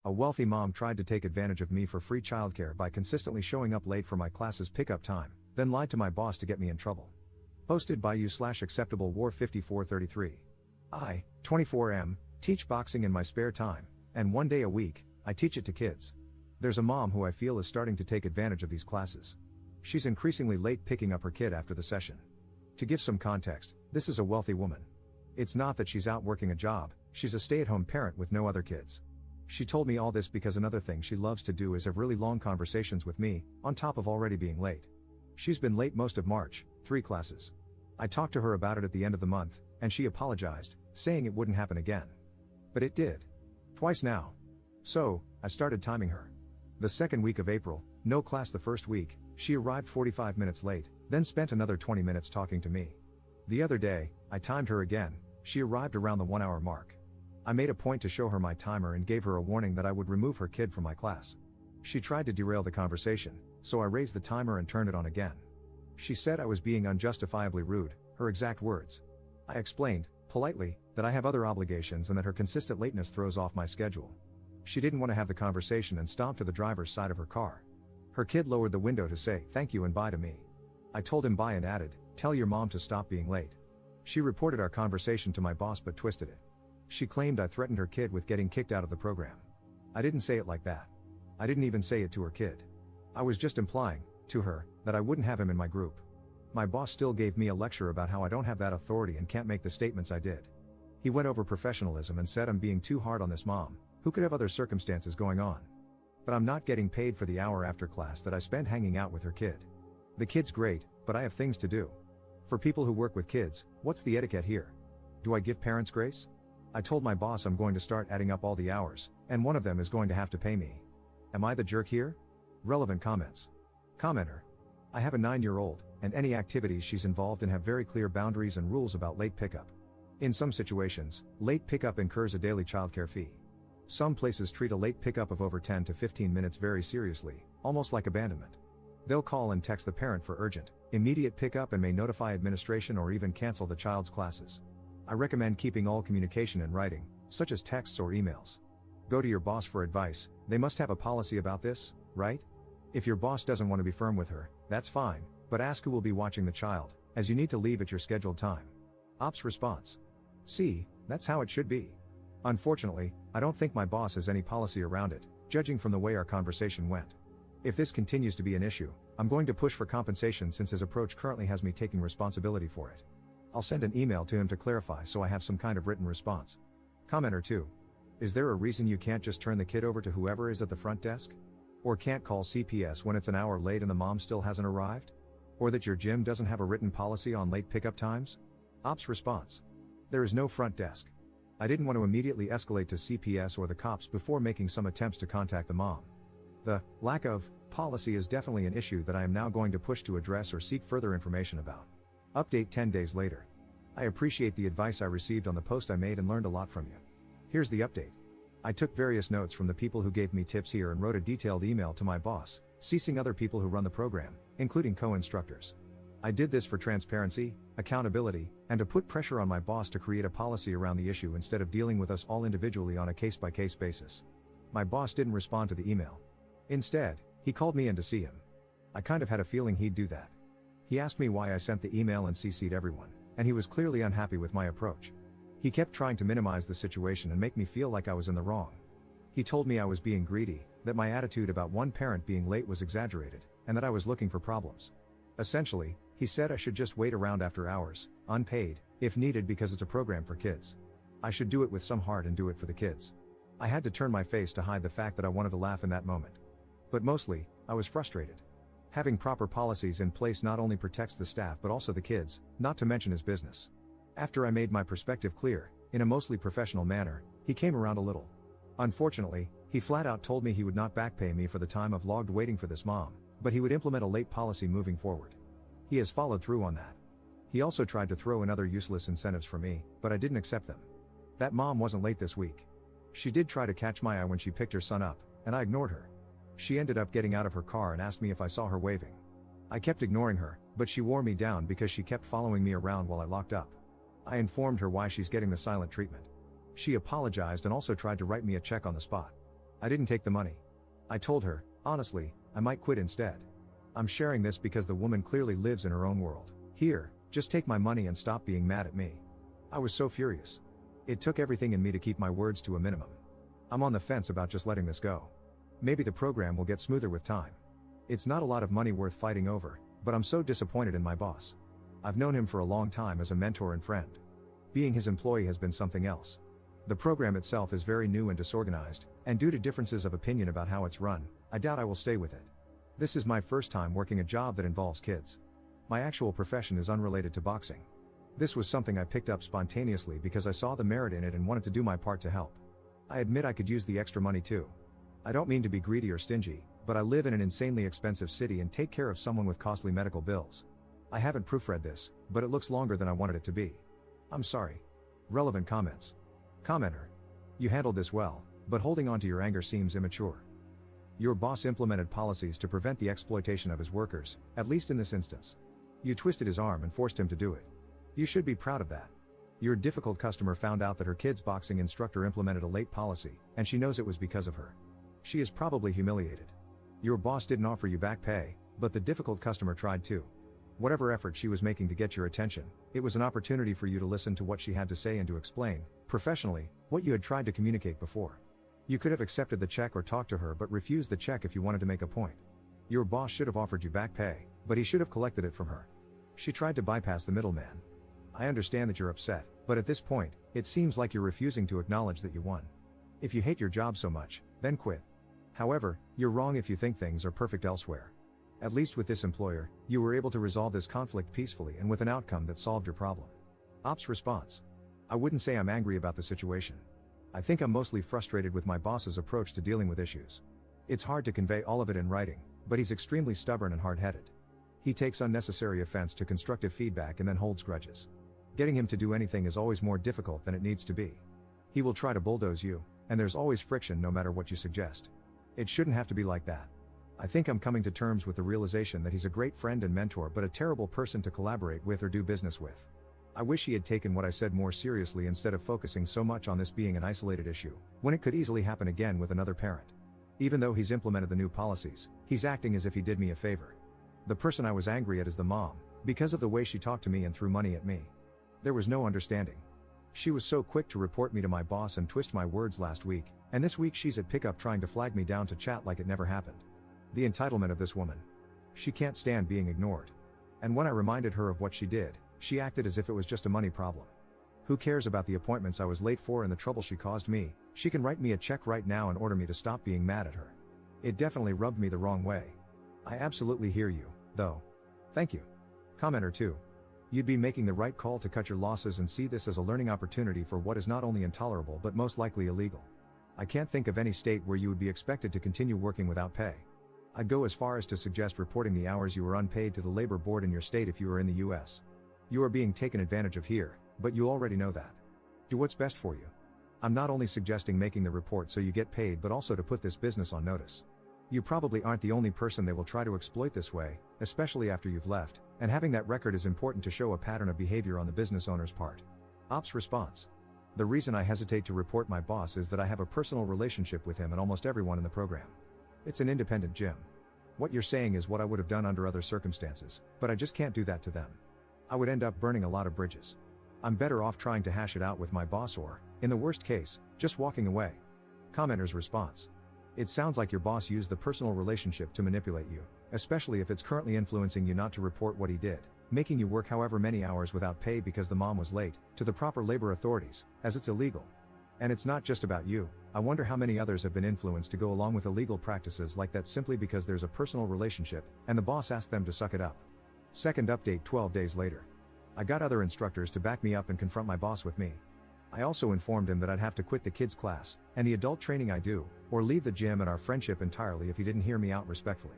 A wealthy mom tried to take advantage of me for free childcare by consistently showing up late for my class's pickup time, then lied to my boss to get me in trouble. Posted by you/acceptable war 5433. I, 24M, teach boxing in my spare time, and 1 day a week, I teach it to kids. There's a mom who I feel is starting to take advantage of these classes. She's increasingly late picking up her kid after the session. To give some context, this is a wealthy woman. It's not that she's out working a job, she's a stay-at-home parent with no other kids. She told me all this because another thing she loves to do is have really long conversations with me, on top of already being late. She's been late most of March, 3 classes. I talked to her about it at the end of the month, and she apologized, saying it wouldn't happen again. But it did. Twice now. So, I started timing her. The second week of April, no class the first week, she arrived 45 minutes late, then spent another 20 minutes talking to me. The other day, I timed her again, she arrived around the 1 hour mark. I made a point to show her my timer and gave her a warning that I would remove her kid from my class. She tried to derail the conversation, so I raised the timer and turned it on again. She said I was being unjustifiably rude, her exact words. I explained, politely, that I have other obligations and that her consistent lateness throws off my schedule. She didn't want to have the conversation and stomped to the driver's side of her car. Her kid lowered the window to say thank you and bye to me. I told him bye and added, tell your mom to stop being late. She reported our conversation to my boss but twisted it. She claimed I threatened her kid with getting kicked out of the program. I didn't say it like that. I didn't even say it to her kid. I was just implying, to her, that I wouldn't have him in my group. My boss still gave me a lecture about how I don't have that authority and can't make the statements I did. He went over professionalism and said I'm being too hard on this mom, who could have other circumstances going on. But I'm not getting paid for the hour after class that I spend hanging out with her kid. The kid's great, but I have things to do. For people who work with kids, what's the etiquette here? Do I give parents grace? I told my boss I'm going to start adding up all the hours, and one of them is going to have to pay me. Am I the jerk here? Relevant comments. Commenter. I have a 9-year-old, and any activities she's involved in have very clear boundaries and rules about late pickup. In some situations, late pickup incurs a daily childcare fee. Some places treat a late pickup of over 10 to 15 minutes very seriously, almost like abandonment. They'll call and text the parent for urgent, immediate pickup and may notify administration or even cancel the child's classes. I recommend keeping all communication in writing, such as texts or emails. Go to your boss for advice, they must have a policy about this, right? If your boss doesn't want to be firm with her, that's fine, but ask who will be watching the child, as you need to leave at your scheduled time. Ops response. See, that's how it should be. Unfortunately, I don't think my boss has any policy around it, judging from the way our conversation went. If this continues to be an issue, I'm going to push for compensation since his approach currently has me taking responsibility for it. I'll send an email to him to clarify so I have some kind of written response. Commenter 2. Is there a reason you can't just turn the kid over to whoever is at the front desk? Or can't call CPS when it's an hour late and the mom still hasn't arrived? Or that your gym doesn't have a written policy on late pickup times? Ops response. There is no front desk. I didn't want to immediately escalate to CPS or the cops before making some attempts to contact the mom. The lack of policy is definitely an issue that I am now going to push to address or seek further information about. Update 10 days later. I appreciate the advice I received on the post I made and learned a lot from you. Here's the update. I took various notes from the people who gave me tips here and wrote a detailed email to my boss, CCing other people who run the program, including co-instructors. I did this for transparency, accountability, and to put pressure on my boss to create a policy around the issue instead of dealing with us all individually on a case-by-case basis. My boss didn't respond to the email. Instead, he called me in to see him. I kind of had a feeling he'd do that. He asked me why I sent the email and CC'd everyone, and he was clearly unhappy with my approach. He kept trying to minimize the situation and make me feel like I was in the wrong. He told me I was being greedy, that my attitude about one parent being late was exaggerated, and that I was looking for problems. Essentially, he said I should just wait around after hours, unpaid, if needed because it's a program for kids. I should do it with some heart and do it for the kids. I had to turn my face to hide the fact that I wanted to laugh in that moment. But mostly, I was frustrated. Having proper policies in place not only protects the staff but also the kids, not to mention his business. After I made my perspective clear, in a mostly professional manner, he came around a little. Unfortunately, he flat out told me he would not back pay me for the time I've logged waiting for this mom, but he would implement a late policy moving forward. He has followed through on that. He also tried to throw in other useless incentives for me, but I didn't accept them. That mom wasn't late this week. She did try to catch my eye when she picked her son up, and I ignored her. She ended up getting out of her car and asked me if I saw her waving. I kept ignoring her, but she wore me down because she kept following me around while I locked up. I informed her why she's getting the silent treatment. She apologized and also tried to write me a check on the spot. I didn't take the money. I told her, honestly, I might quit instead. I'm sharing this because the woman clearly lives in her own world. Here, just take my money and stop being mad at me. I was so furious. It took everything in me to keep my words to a minimum. I'm on the fence about just letting this go. Maybe the program will get smoother with time. It's not a lot of money worth fighting over, but I'm so disappointed in my boss. I've known him for a long time as a mentor and friend. Being his employee has been something else. The program itself is very new and disorganized, and due to differences of opinion about how it's run, I doubt I will stay with it. This is my first time working a job that involves kids. My actual profession is unrelated to boxing. This was something I picked up spontaneously because I saw the merit in it and wanted to do my part to help. I admit I could use the extra money too. I don't mean to be greedy or stingy, but I live in an insanely expensive city and take care of someone with costly medical bills. I haven't proofread this, but it looks longer than I wanted it to be. I'm sorry. Relevant comments. Commenter. You handled this well, but holding on to your anger seems immature. Your boss implemented policies to prevent the exploitation of his workers, at least in this instance. You twisted his arm and forced him to do it. You should be proud of that. Your difficult customer found out that her kid's boxing instructor implemented a late policy, and she knows it was because of her. She is probably humiliated. Your boss didn't offer you back pay, but the difficult customer tried to. Whatever effort she was making to get your attention, it was an opportunity for you to listen to what she had to say and to explain, professionally, what you had tried to communicate before. You could have accepted the check or talked to her but refused the check if you wanted to make a point. Your boss should have offered you back pay, but he should have collected it from her. She tried to bypass the middleman. I understand that you're upset, but at this point, it seems like you're refusing to acknowledge that you won. If you hate your job so much, then quit. However, you're wrong if you think things are perfect elsewhere. At least with this employer, you were able to resolve this conflict peacefully and with an outcome that solved your problem. Ops response. I wouldn't say I'm angry about the situation. I think I'm mostly frustrated with my boss's approach to dealing with issues. It's hard to convey all of it in writing, but he's extremely stubborn and hard-headed. He takes unnecessary offense to constructive feedback and then holds grudges. Getting him to do anything is always more difficult than it needs to be. He will try to bulldoze you, and there's always friction no matter what you suggest. It shouldn't have to be like that. I think I'm coming to terms with the realization that he's a great friend and mentor but a terrible person to collaborate with or do business with. I wish he had taken what I said more seriously instead of focusing so much on this being an isolated issue, when it could easily happen again with another parent. Even though he's implemented the new policies, he's acting as if he did me a favor. The person I was angry at is the mom, because of the way she talked to me and threw money at me. There was no understanding. She was so quick to report me to my boss and twist my words last week, and this week she's at pickup trying to flag me down to chat like it never happened. The entitlement of this woman. She can't stand being ignored. And when I reminded her of what she did, she acted as if it was just a money problem. Who cares about the appointments I was late for and the trouble she caused me? She can write me a check right now and order me to stop being mad at her. It definitely rubbed me the wrong way. I absolutely hear you, though. Thank you. Commenter 2. You'd be making the right call to cut your losses and see this as a learning opportunity for what is not only intolerable but most likely illegal. I can't think of any state where you would be expected to continue working without pay. I'd go as far as to suggest reporting the hours you were unpaid to the labor board in your state if you were in the US. You are being taken advantage of here, but you already know that. Do what's best for you. I'm not only suggesting making the report so you get paid but also to put this business on notice. You probably aren't the only person they will try to exploit this way, especially after you've left, and having that record is important to show a pattern of behavior on the business owner's part. Ops response. The reason I hesitate to report my boss is that I have a personal relationship with him and almost everyone in the program. It's an independent gym. What you're saying is what I would have done under other circumstances, but I just can't do that to them. I would end up burning a lot of bridges. I'm better off trying to hash it out with my boss or, in the worst case, just walking away. Commenter's response. It sounds like your boss used the personal relationship to manipulate you, especially if it's currently influencing you not to report what he did, making you work however many hours without pay because the mom was late, to the proper labor authorities, as it's illegal. And it's not just about you. I wonder how many others have been influenced to go along with illegal practices like that simply because there's a personal relationship, and the boss asked them to suck it up. Second update 12 days later. I got other instructors to back me up and confront my boss with me. I also informed him that I'd have to quit the kids class, and the adult training I do, or leave the gym and our friendship entirely if he didn't hear me out respectfully.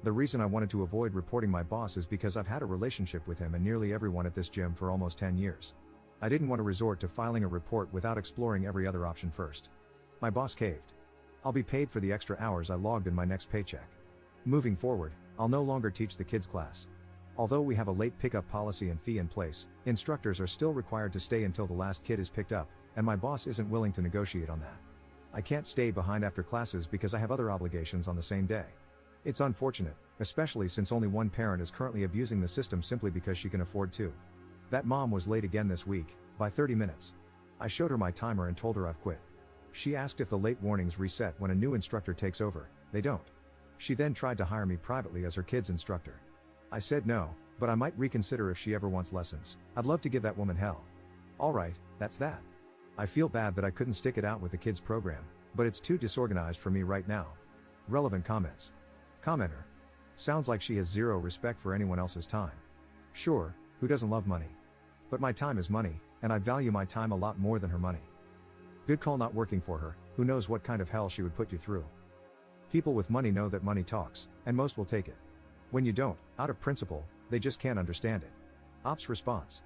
The reason I wanted to avoid reporting my boss is because I've had a relationship with him and nearly everyone at this gym for almost 10 years. I didn't want to resort to filing a report without exploring every other option first. My boss caved. I'll be paid for the extra hours I logged in my next paycheck. Moving forward, I'll no longer teach the kids class. Although we have a late pickup policy and fee in place, instructors are still required to stay until the last kid is picked up, and my boss isn't willing to negotiate on that. I can't stay behind after classes because I have other obligations on the same day. It's unfortunate, especially since only one parent is currently abusing the system simply because she can afford to. That mom was late again this week, by 30 minutes. I showed her my timer and told her I've quit. She asked if the late warnings reset when a new instructor takes over. They don't. She then tried to hire me privately as her kid's instructor. I said no, but I might reconsider if she ever wants lessons. I'd love to give that woman hell. Alright, that's that. I feel bad that I couldn't stick it out with the kids program, but it's too disorganized for me right now. Relevant comments. Commenter. Sounds like she has zero respect for anyone else's time. Sure, who doesn't love money? But my time is money, and I value my time a lot more than her money. Good call not working for her, who knows what kind of hell she would put you through. People with money know that money talks, and most will take it. When you don't, out of principle, they just can't understand it. Ops response.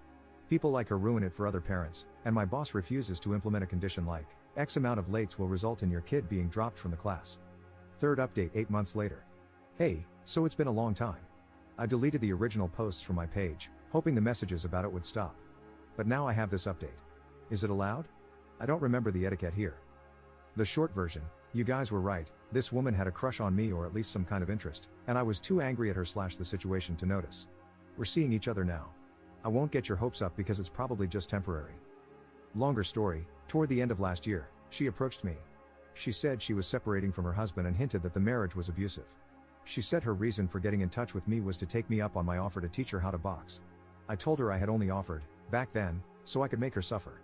People like her ruin it for other parents, and my boss refuses to implement a condition like, X amount of lates will result in your kid being dropped from the class. Third update 8 months later. Hey, so it's been a long time. I deleted the original posts from my page, hoping the messages about it would stop. But now I have this update. Is it allowed? I don't remember the etiquette here. The short version, you guys were right, this woman had a crush on me or at least some kind of interest, and I was too angry at her / the situation to notice. We're seeing each other now. I won't get your hopes up because it's probably just temporary. Longer story, toward the end of last year, she approached me. She said she was separating from her husband and hinted that the marriage was abusive. She said her reason for getting in touch with me was to take me up on my offer to teach her how to box. I told her I had only offered, back then, so I could make her suffer.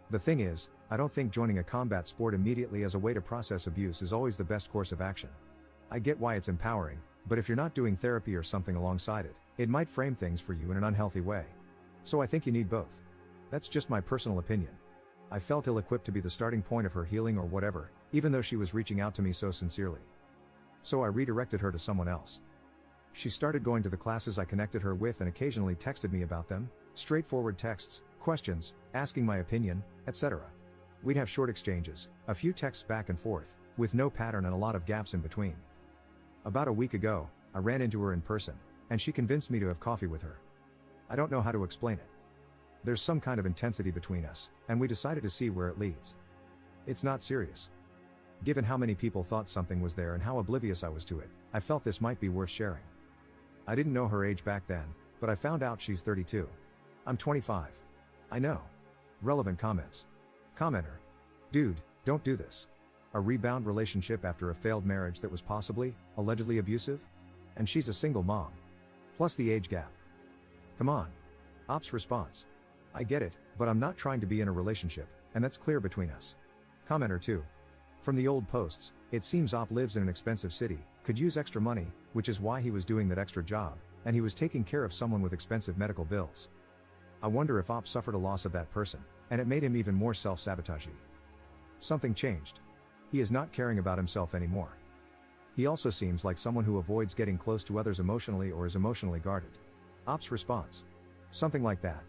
The thing is, I don't think joining a combat sport immediately as a way to process abuse is always the best course of action. I get why it's empowering, but if you're not doing therapy or something alongside it, it might frame things for you in an unhealthy way. So I think you need both. That's just my personal opinion. I felt ill-equipped to be the starting point of her healing or whatever, even though she was reaching out to me so sincerely. So I redirected her to someone else. She started going to the classes I connected her with and occasionally texted me about them, straightforward texts, questions, asking my opinion, etc. We'd have short exchanges, a few texts back and forth, with no pattern and a lot of gaps in between. About a week ago, I ran into her in person, and she convinced me to have coffee with her. I don't know how to explain it. There's some kind of intensity between us, and we decided to see where it leads. It's not serious. Given how many people thought something was there and how oblivious I was to it, I felt this might be worth sharing. I didn't know her age back then, but I found out she's 32. I'm 25. I know. Relevant comments. Commenter. Dude, don't do this. A rebound relationship after a failed marriage that was possibly, allegedly abusive? And she's a single mom. Plus the age gap. Come on. Ops response. I get it, but I'm not trying to be in a relationship, and that's clear between us. Commenter 2. From the old posts, it seems Op lives in an expensive city, could use extra money, which is why he was doing that extra job, and he was taking care of someone with expensive medical bills. I wonder if Op suffered a loss of that person, and it made him even more self-sabotagey. Something changed. He is not caring about himself anymore. He also seems like someone who avoids getting close to others emotionally or is emotionally guarded. Op's response. Something like that.